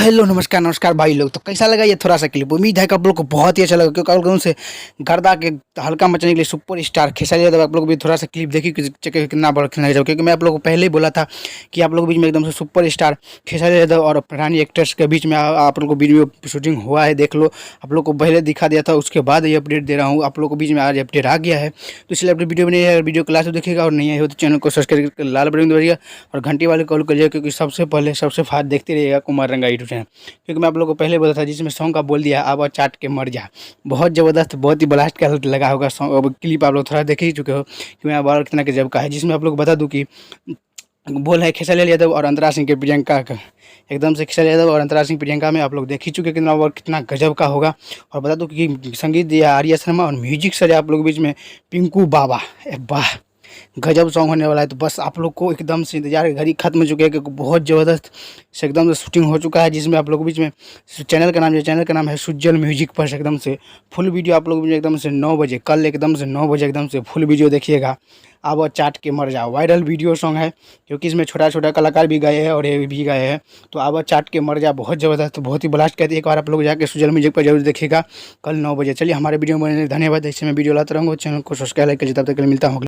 Hello नमस्कार नमस्कार भाई लोग। तो कैसा लगा ये थोड़ा सा क्लिप? उम्मीद है कि आप लोग को बहुत ही अच्छा लगा, क्योंकि आप लोगों से गर्दा के हल्का मचने के लिए सुपर स्टार खेसारी यादव आप लोग भी थोड़ा सा क्लिप देखिए कितना बड़ा खिलाड़ी जाओ। क्योंकि मैं आप लोग को पहले ही बोला था कि आप लोग के बीच में एकदम से सुपर स्टार खेसारी यादव और रानी एक्टर्स के बीच में आप लोग को वीडियो शूटिंग हुआ है, देख लो। आप लोग को पहले दिखा दिया था, उसके बाद ये अपडेट दे रहा हूँ आप लोग को। बीच में आज अपडेट आ गया है, तो इसलिए अपनी वीडियो बनी है। वीडियो क्लास देखिएगा और नहीं है तो चैनल को सब्सक्राइब करके लाल बटन दबाइएगा और घंटी वाले कॉल करिएगा, क्योंकि सबसे पहले सबसे फास्ट देखते रहिएगा कुमार रंगा यूट्यूब चैनल। क्योंकि मैं आप लोगों को पहले बोला था, जिसमें सॉन्ग का बोल दिया अब चाट के मर जा, बहुत ज़बरदस्त बहुत ही ब्लास्ट का लगा होगा सॉन्ग। अब क्लिप आप लोग थोड़ा देख ही चुके हो कि मैं बार कितना गजब का है, जिसमें आप लोग बता दूं कि बोल है खेसारी यादव और अंतरा सिंह के प्रियंका का। एकदम से खेसारी यादव और अंतरा सिंह प्रियंका में आप लोग देख ही चुके कितना और कितना गजब का होगा। और बता दूं कि संगीत दिया आर्या शर्मा और म्यूजिक से आप लोग बीच में पिंकू बाबा। वाह, गजब सॉन्ग होने वाला है। तो बस आप लोग को एकदम से इंतजार घड़ी खत्म हो चुके हैं, क्योंकि बहुत ज़बरदस्त से एकदम से शूटिंग हो चुका है, जिसमें आप लोग बीच में चैनल का नाम है सुज्जल म्यूजिक पर। एकदम से फुल वीडियो आप लोग एकदम से 9 बजे कल एकदम से 9 बजे एकदम से फुल वीडियो देखिएगा। अब चाट के मर जाओ वायरल वीडियो सॉन्ग है, क्योंकि इसमें छोटा छोटा कलाकार भी गए हैं और ये भी गए हैं। तो अब चाट के मर जा बहुत ज़बरदस्त बहुत ही ब्लास्ट कहती है। एक बार आप लोग जाके सुजल म्यूजिक पर जरूर देखिएगा कल 9 बजे। चलिए हमारे वीडियो में धन्यवाद। ऐसे मैं वीडियो लाता रहूँगा, चैनल को सब्सक्राइब करके, तब तक के लिए मिलता हूँ।